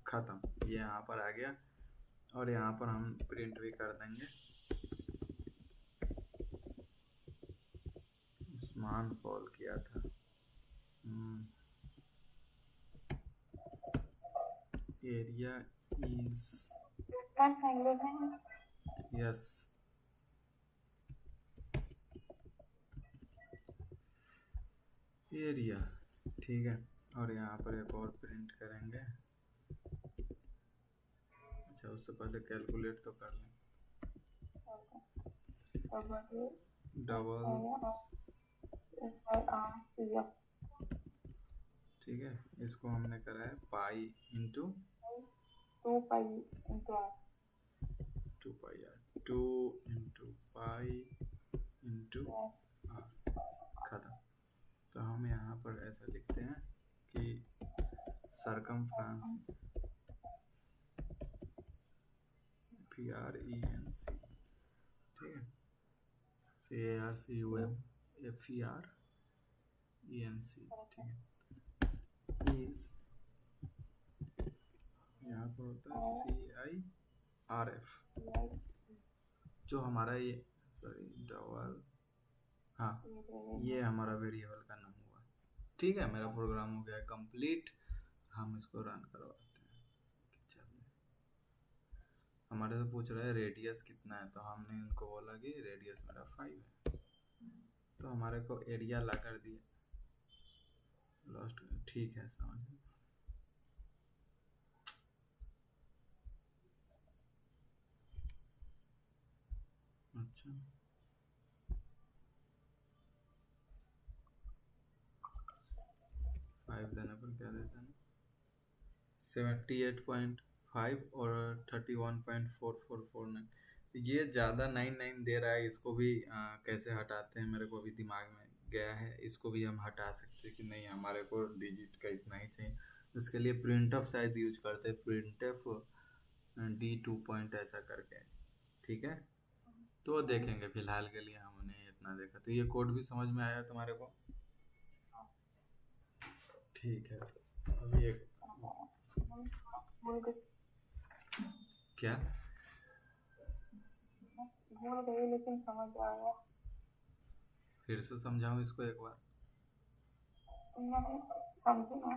खत्म। ये यहाँ पर आ गया और यहाँ पर हम प्रिंट भी कर देंगे उस्मान कॉल किया था। एरिया इज यस, एरिया, ठीक है। और यहाँ पर एक और प्रिंट करेंगे। अच्छा उससे पहले कैलकुलेट तो कर लें, डबल, ठीक है। इसको हमने करा है pi into 2 into pi into r, खत्म। तो हम यहाँ पर ऐसा लिखते हैं कि सरकमफ्रेंस FRENC, ठीक है, CARCUM FERENC, ठीक है। इज यहाँ पर होता है CIRF, जो हमारा ये सॉरी डबल, हाँ ये हमारा वेरिएबल का नाम हुआ, ठीक है, मेरा प्रोग्राम हो गया कंप्लीट। हम इसको रन करवाते हैं। चलिए, हमारे से पूछ रहा है रेडियस कितना है, तो हमने इनको बोला कि रेडियस मेरा 5 है, तो हमारे को एरिया ला कर दिया। लॉस्ट, ठीक है, समझ में। अच्छा, 5 देने पर क्या देता है, 78.5 और 31.4449। ये ज़्यादा 99 दे रहा है, इसको भी कैसे हटाते हैं, मेरे को अभी दिमाग में गया है। इसको भी हम हटा सकते हैं कि नहीं, हमारे को डिजिट का इतना ही चाहिए। उसके लिए प्रिंटफ शायद यूज करते हैं, प्रिंटफ D2 पॉइंट ऐसा करके, ठीक है। तो देखेंगे, फिलहाल के लिए हमने इतना देखा। तो ये कोड भी समझ में आया तुम्हारे को? ठीक है, अभी एक क्या भूल गई लेकिन समझ आ गया। फिर से समझाऊं इसको एक बार? नहीं समझी ना,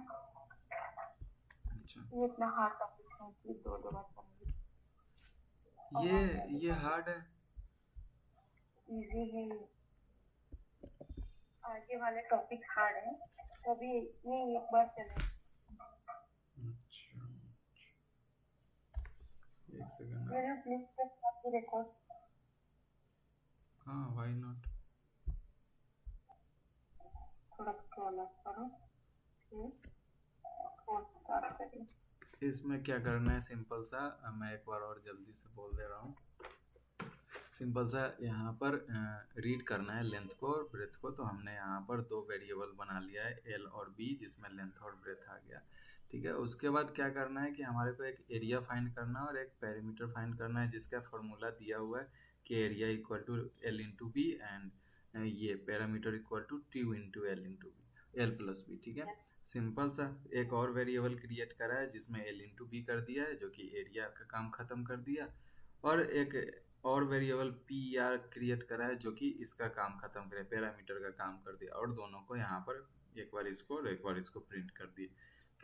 अच्छा, ये इतना हार्ड टॉपिक है कि दो दो बार समझी। ये हार्ड है। इजी है, आगे वाले टॉपिक हार्ड है, तभी ये एक बार चले। अच्छा, एक सेकंड। मेरा प्लीज स्टॉप द रिकॉर्ड। हाँ, व्हाई नॉट। थोड़ा स्क्रॉल अप करो, फिर कोड स्टार्ट करिए। इसमें क्या करना है, सिंपल सा, मैं एक बार और जल्दी से बोल दे रहा हूँ। सिंपल सा यहाँ पर रीड करना है लेंथ को और ब्रेथ को। तो हमने यहाँ पर दो वेरिएबल बना लिया है, एल और बी, जिसमें लेंथ और ब्रेथ आ गया, ठीक है। उसके बाद क्या करना है कि हमारे को एक एरिया फाइंड करना है और एक पेरीमीटर फाइंड करना है, जिसका फॉर्मूला दिया हुआ है कि area equal to L into B and ये parameter equal to two into L into B, L plus B, ठीक है। सिंपल सा एक और वेरिएबल क्रिएट करा है जिसमें एल इंटू बी कर दिया है, जो कि एरिया का काम खत्म कर दिया। और एक और वेरिएबल पी आर क्रिएट करा है जो कि इसका काम खत्म करे, पैरामीटर का काम कर दिया। और दोनों को यहाँ पर एक बार इसको और एक बार इसको प्रिंट कर दिए।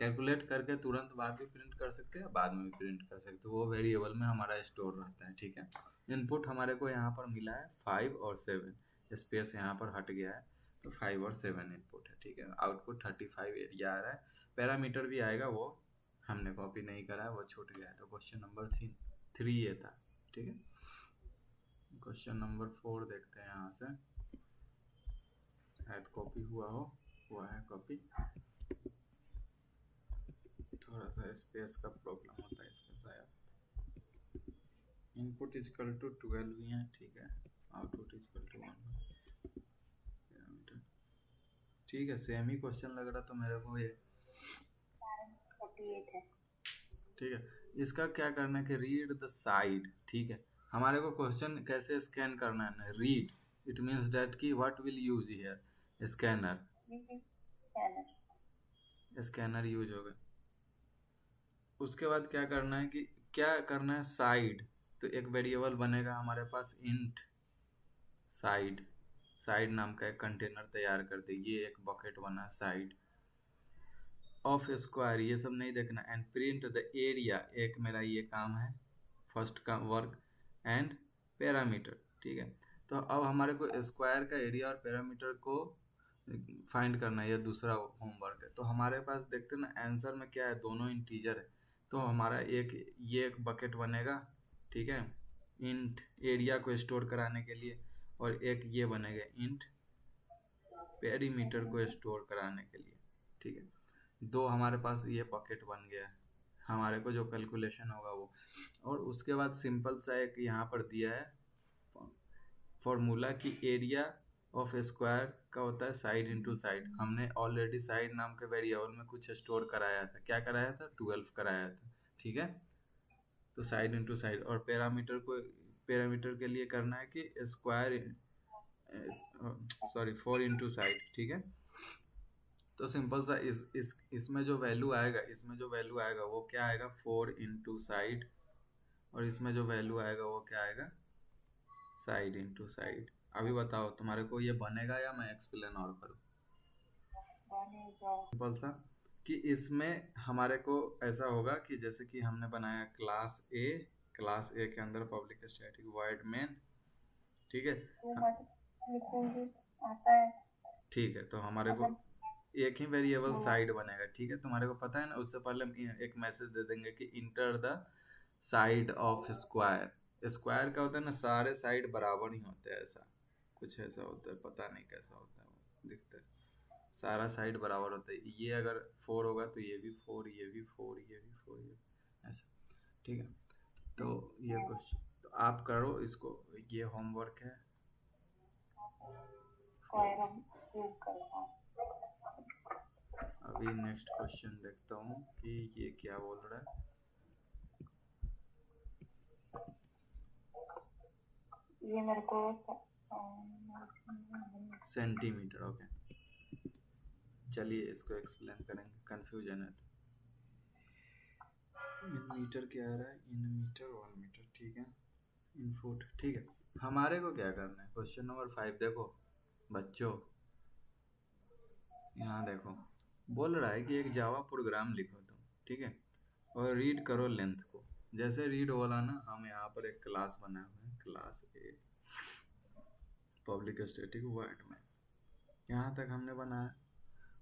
कैलकुलेट करके तुरंत बाद भी प्रिंट कर सकते हैं, बाद में भी प्रिंट कर सकते हैं, वो वेरिएबल में हमारा स्टोर रहता है, ठीक है। इनपुट हमारे को यहाँ पर मिला है 5 और 7, स्पेस यहाँ पर हट गया है, तो 5 और 7 इनपुट है, ठीक है। आउटपुट 35 एरिया आ रहा है। पैरामीटर भी आएगा, वो हमने कॉपी नहीं करा है, वो छूट गया है। तो क्वेश्चन नंबर 3 ये था, ठीक है। क्वेश्चन नंबर 4 देखते हैं यहाँ से, शायद कॉपी हुआ है कॉपी। थोड़ा सा स्पेस का प्रॉब्लम होता है इसमें शायद। इनपुट इजकल टू 12 भी है, ठीक है। आउटपुट इजकल टू 1, ठीक है। सेम ही क्वेश्चन लग रहा तो मेरे को ये, 48 है। ठीक है। इसका क्या करना है कि रीड द साइड, ठीक है। हमारे को क्वेश्चन कैसे स्कैन करना है ना, रीड, इट मीन्स दैट कि what will use here, scanner, scanner use होगा। उसके बाद क्या करना है कि क्या करना है, साइड, तो एक वेरिएबल बनेगा हमारे पास इंट साइड, साइड नाम का एक कंटेनर तैयार कर दे। ये एक बकेट बना साइड ऑफ स्क्वायर, ये सब नहीं देखना। एंड प्रिंट द एरिया, एक मेरा ये काम है, फर्स्ट का वर्क, एंड पैरामीटर, ठीक है। तो अब हमारे को स्क्वायर का एरिया और पैरामीटर को फाइंड करना है, ये दूसरा होमवर्क है। तो हमारे पास देखते हैं ना, आंसर में क्या है, दोनों इंटीजर है। तो हमारा ये एक बकेट बनेगा, ठीक है, इंट एरिया को स्टोर कराने के लिए, और एक ये बनेगा इंट पेरीमीटर को स्टोर कराने के लिए, ठीक है। दो हमारे पास ये बकेट बन गया है, हमारे को जो कैलकुलेशन होगा वो। और उसके बाद सिंपल सा एक यहाँ पर दिया है फॉर्मूला की एरिया ऑफ स्क्वायर का होता है साइड इंटू साइड। हमने ऑलरेडी साइड नाम के वेरिएबल में कुछ स्टोर कराया था, क्या कराया था, 12 कराया था, ठीक है। तो साइड इंटू साइड, और पैरामीटर को, पैरामीटर के लिए करना है कि स्क्वायर, सॉरी 4 इंटू साइड, ठीक है। तो सिंपल सा इसमें जो वैल्यू आएगा, इसमें जो वैल्यू आएगा वो क्या आएगा, 4 इंटू साइड, और इसमें जो वैल्यू आएगा वो क्या आएगा, साइड इंटू साइड। अभी बताओ तुम्हारे को ये बनेगा या मैं एक्सप्लेन और करूँ? सिंपल सा कि इसमें हमारे को ऐसा होगा कि जैसे कि हमने बनाया क्लास ए के अंदर पब्लिक स्टैटिक वॉइड मेन, ठीक है। ठीक है, तो हमारे को एक ही वेरिएबल साइड बनेगा, ठीक है। तुम्हारे को पता है ना, उससे पहले हम एक मैसेज दे देंगे कि enter the side of square. Square का होता है ना, सारे साइड बराबर ही होते हैं, ऐसा कुछ ऐसा होता है, पता नहीं कैसा होता है, वो दिखता है सारा साइड बराबर होता है। ये अगर 4 होगा तो ये भी 4, ये भी 4, ये भी 4, ये ऐसा, ठीक है। तो ये क्वेश्चन तो आप करो इसको, ये होमवर्क है। अभी नेक्स्ट क्वेश्चन देखता हूँ कि ये क्या बोल रहा है। ये मेरे को सेंटीमीटर, ओके। चलिए इसको एक्सप्लेन करेंगे, कंफ्यूजन है तो। इन मीटर क्या आ रहा है, इन मीटर 1 मीटर, ठीक है। इन फुट, ठीक है। हमारे को क्या करना है, क्वेश्चन नंबर 5 देखो बच्चों, यहाँ देखो बोल रहा है कि एक जावा प्रोग्राम लिखो तुम, ठीक है, और रीड करो लेंथ को। जैसे रीड बोला ना, हम यहाँ पर एक क्लास बनाए हुए हैं, class a public static void में, यहाँ तक हमने बनाया।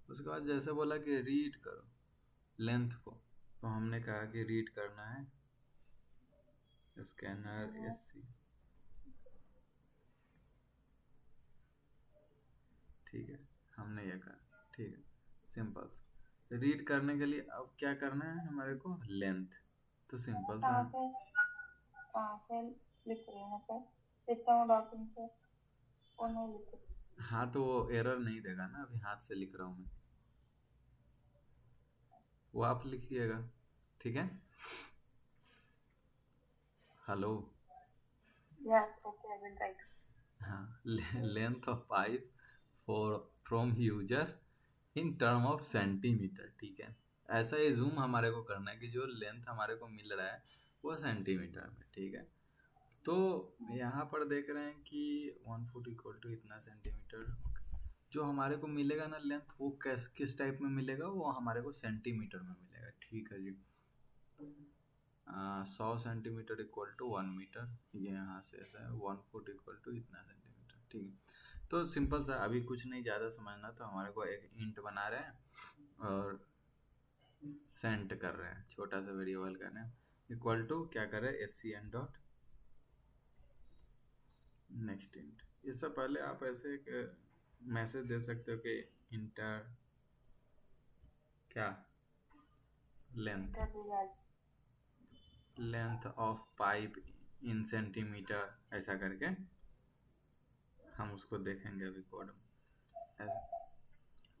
उसके बाद जैसे बोला कि रीड करो लेंथ को, तो हमने कहा कि रीड करना है स्कैनर एससी, ठीक है, हमने ये कहा, ठीक है। सिंपल सा रीड करने के लिए अब क्या करना है हमारे को, लेंथ। तो सिंपल सा लिख रही हूँ सिस्टम डॉक्यूमेंट से वो नहीं लिख रही। हाँ, तो वो एरर नहीं देगा ना, अभी हाथ से लिख रहा हूँ मैं, वो आप लिखिएगा, ठीक है। हेलो, हाँ, length of pipe for from user in term of centimetre, ठीक है। ऐसा ही जूम हमारे को करना है कि जो लेंथ हमारे को मिल रहा है वो सेंटीमीटर में, ठीक है। तो यहाँ पर देख रहे हैं कि 1 फुट इक्वल टू इतना सेंटीमीटर, जो हमारे को मिलेगा ना लेंथ, वो किस टाइप में मिलेगा, वो हमारे को सेंटीमीटर में मिलेगा, ठीक है जी। 100 सेंटीमीटर इक्वल टू 1 मीटर, ये यहाँ से ऐसा है, 1 फुट इक्वल टू इतना सेंटीमीटर, ठीक है। तो सिंपल सा, अभी कुछ नहीं ज़्यादा समझना, तो हमारे को एक इंट बना रहे हैं और सेंट कर रहे हैं, छोटा सा वेरिएबल का नेम इक्वल टू क्या कर रहे हैं, S C N dot next int. इससे पहले आप ऐसे एक मैसेज दे सकते हो कि इंटर क्या length of pipe in centimetre, ऐसा करके हम उसको देखेंगे अभी कोड में।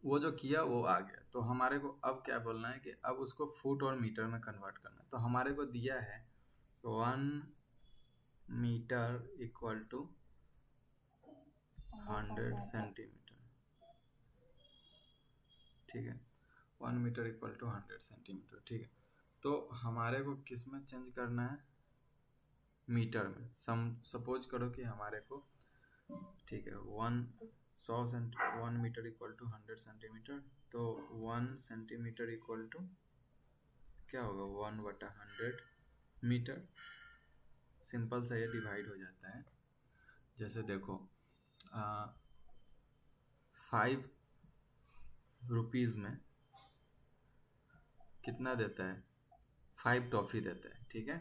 वो जो किया वो आ गया, तो हमारे को अब क्या बोलना है कि अब उसको फुट और मीटर में कन्वर्ट करना है। तो हमारे को दिया है 1 मीटर इक्वल टू 100 सेंटीमीटर, ठीक है। 1 मीटर इक्वल टू 100 सेंटीमीटर, ठीक है। तो हमारे को किस में चेंज करना है, मीटर में। सपोज करो कि हमारे को, ठीक है, 1 मीटर इक्वल टू 100 सेंटीमीटर, तो 1 सेंटीमीटर इक्वल टू क्या होगा, 1/100 मीटर। सिंपल सा ये डिवाइड हो जाता है। जैसे देखो 5 रुपीज़ में कितना देता है, 5 टॉफ़ी देता है, ठीक है।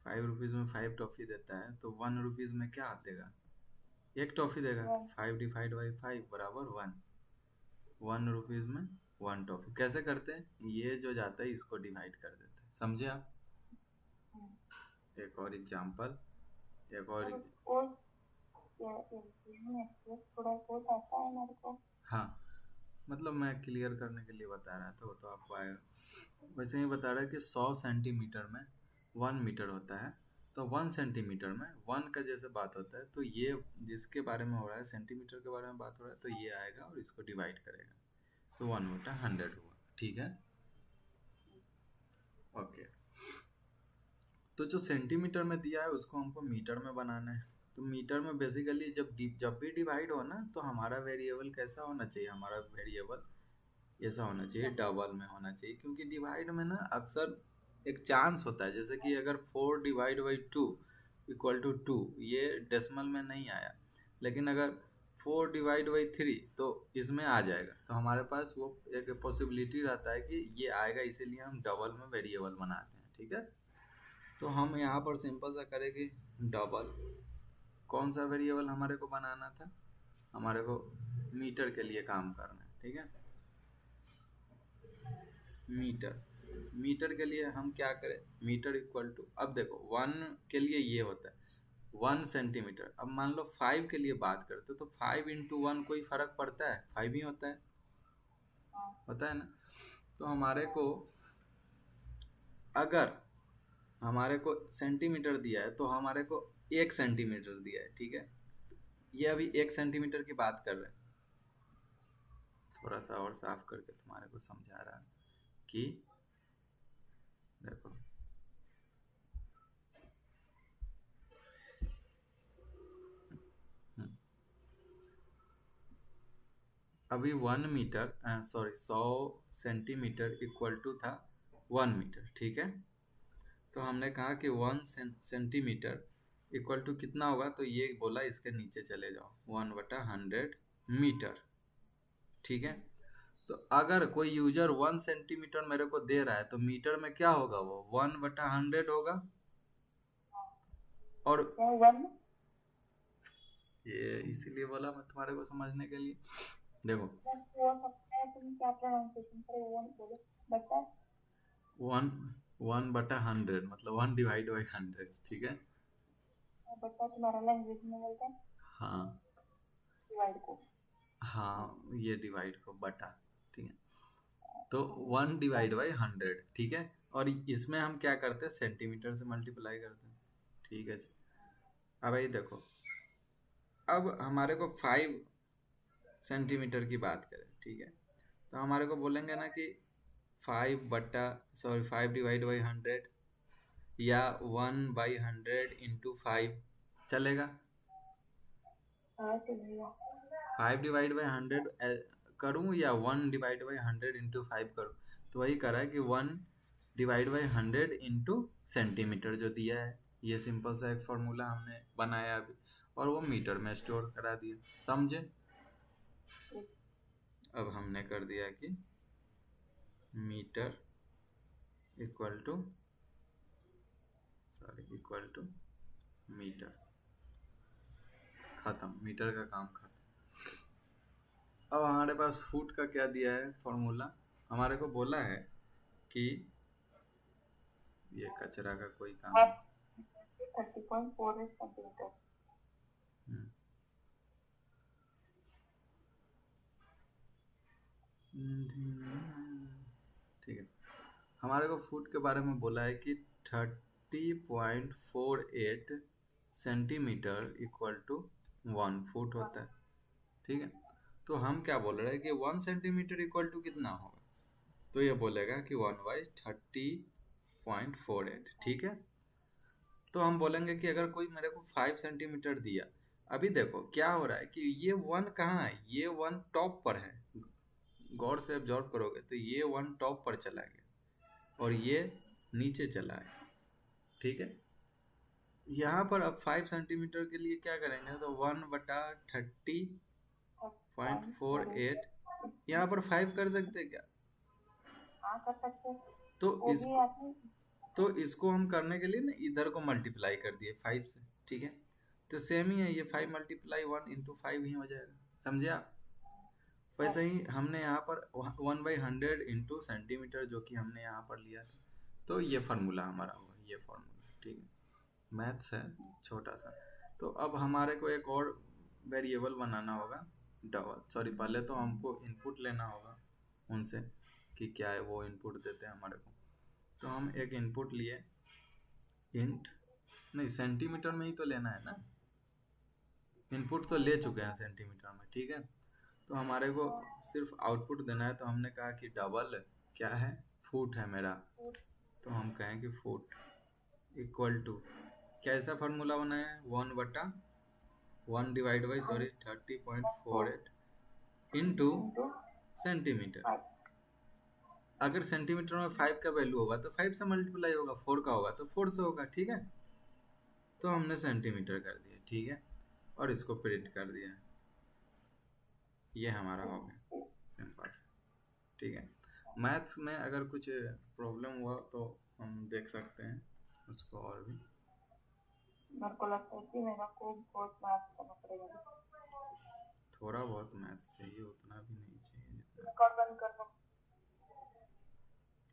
5 रुपीज़ में 5 टॉफ़ी देता है, तो 1 रुपीज़ में क्या देगा, एक टॉफ़ी देगा। 5 डिवाइड बाई 5 बराबर 1, 1 रुपीज़ में 1 टॉफ़ी। कैसे करते हैं, ये जो जाता है इसको डिवाइड कर देते हैं, समझे आप। एक और एग्जांपल, हाँ, मतलब मैं क्लियर करने के लिए बता रहा था, वो तो आपको आएगा। वैसे ही बता रहा है कि 100 सेंटीमीटर में 1 मीटर होता है, तो 1 सेंटीमीटर में 1 का जैसे बात होता है, तो ये जिसके बारे में हो रहा है, सेंटीमीटर के बारे में बात हो रहा है, तो ये आएगा और इसको डिवाइड करेगा, तो 1/100 हुआ, ठीक है। ओके, तो जो सेंटीमीटर में दिया है उसको हमको मीटर में बनाना है। तो मीटर में बेसिकली जब भी डिवाइड हो ना, तो हमारा वेरिएबल कैसा होना चाहिए, हमारा वेरिएबल ऐसा होना चाहिए, डबल में होना चाहिए। क्योंकि डिवाइड में ना अक्सर एक चांस होता है, जैसे कि अगर 4/2 इक्वल टू 2, ये डेसिमल में नहीं आया, लेकिन अगर 4/3 तो इसमें आ जाएगा। तो हमारे पास वो एक पॉसिबिलिटी रहता है कि ये आएगा, इसीलिए हम डबल में वेरिएबल बनाते हैं। ठीक है, तो हम यहाँ पर सिंपल सा करेंगे डबल। कौन सा वेरिएबल हमारे को बनाना था, हमारे को मीटर के लिए काम करना है। ठीक है, मीटर के लिए हम क्या करें, मीटर इक्वल टू, अब देखो 1 के लिए ये होता है 1 सेंटीमीटर। अब मान लो 5 के लिए बात करते तो 5 इंटू 1 कोई फर्क पड़ता है, 5 ही होता है, होता है ना। तो हमारे को अगर हमारे को सेंटीमीटर दिया है तो हमारे को 1 सेंटीमीटर दिया है। ठीक है, ये अभी 1 सेंटीमीटर की बात कर रहे हैं। थोड़ा सा और साफ करके तुम्हारे को समझा रहा कि देखो अभी 100 सेंटीमीटर इक्वल टू था 1 मीटर। ठीक है, तो हमने कहा कि 1 सेंटीमीटर इक्वल टू कितना होगा, तो ये बोला इसके नीचे चले जाओ 1/100 मीटर। ठीक है, तो अगर कोई यूजर 1 सेंटीमीटर मेरे को दे रहा है तो मीटर में क्या होगा, वो 1/100 होगा। और ये इसीलिए बोला मैं तुम्हारे को समझने के लिए। देखो 1/100 मतलब 1/100। ठीक है, तुम्हारा लैंग्वेज में बोलते हैं हाँ डिवाइड को, हाँ, ये डिवाइड को बटा। ठीक है, तो 1/100। ठीक है, और इसमें हम क्या करते हैं, सेंटीमीटर से मल्टीप्लाई करते हैं। ठीक है जी, अब ये देखो, अब हमारे को 5 सेंटीमीटर की बात करें। ठीक है, तो हमारे को बोलेंगे ना कि 5/100 या 1/100 इंटू 5 चलेगा। 5/100 करूँ या 1/100 इंटू 5 करूँ, तो वही करा है कि 1/100 इंटू सेंटीमीटर जो दिया है, ये सिंपल सा एक फॉर्मूला हमने बनाया अभी, और वो मीटर में स्टोर करा दिया। समझे? अब हमने कर दिया कि मीटर इक्वल टू मीटर, खत्म, मीटर का काम खत्म। अब हमारे पास फुट का क्या दिया है फॉर्मूला, हमारे को बोला है कि ये कचरा का कोई काम नहीं। 30.48 सेंटीमीटर। ठीक है, हमारे को फुट के बारे में बोला है कि 30.48 सेंटीमीटर इक्वल टू 1 फुट होता है। ठीक है, तो हम क्या बोल रहे हैं कि 1 सेंटीमीटर इक्वल टू कितना होगा, तो ये बोलेगा कि 1/30.48। ठीक है, तो हम बोलेंगे कि अगर कोई मेरे को 5 सेंटीमीटर दिया, अभी देखो क्या हो रहा है कि ये 1 कहाँ है, ये 1 टॉप पर है, गौर से ऑब्जर्व करोगे तो ये 1 टॉप पर चला गया और ये नीचे चला है। ठीक है, यहाँ पर अब 5 सेंटीमीटर के लिए क्या करेंगे, तो 1/30.48 यहाँ पर 5 कर सकते क्या, हाँ कर सकते हैं। तो इसको हम करने के लिए ना इधर को मल्टीप्लाई कर दिए 5 से। ठीक है, तो सेम ही है, ये 5 मल्टीप्लाई 1 इंटू 5 ही हो जाएगा। समझे आप? वैसे ही हमने यहाँ पर 1/100 इंटू सेंटीमीटर जो कि हमने यहाँ पर लिया था, तो ये फार्मूला हमारा हुआ, ये फार्मूला। ठीक है, मैथ्स है छोटा सा। तो अब हमारे को एक और वेरिएबल बनाना होगा डबल, पहले तो हमको इनपुट लेना होगा उनसे कि क्या है, वो इनपुट देते हैं हमारे को। तो हम एक इनपुट लिए, इंट नहीं सेंटीमीटर में ही तो लेना है ना, इनपुट तो ले चुके हैं सेंटीमीटर में। ठीक है, तो हमारे को सिर्फ आउटपुट देना है, तो हमने कहा कि डबल क्या है, फुट है मेरा, तो हम कहें कि फुट इक्वल टू कैसा फार्मूला बनाया है, 1/100 1 divide by sorry 30.48 into into centimetre. 5। अगर सेंटीमीटर में 5 का वैल्यू होगा तो 5 से मल्टीप्लाई होगा, 4 का होगा तो 4 से होगा, ठीक है। तो हमने सेंटीमीटर कर दिया, ठीक है, और इसको प्रिंट कर दिया। ये हमारा हो गया सिंपल से, ठीक है। मैथ्स में अगर कुछ प्रॉब्लम हुआ तो हम देख सकते हैं उसको और भी। मेरे को लगता है कि मेरा को बहुत मैथ करना पड़ेगा। थोड़ा बहुत मैथ्स चाहिए, उतना भी नहीं चाहिए जितना। रिकॉर्ड बंद कर दो।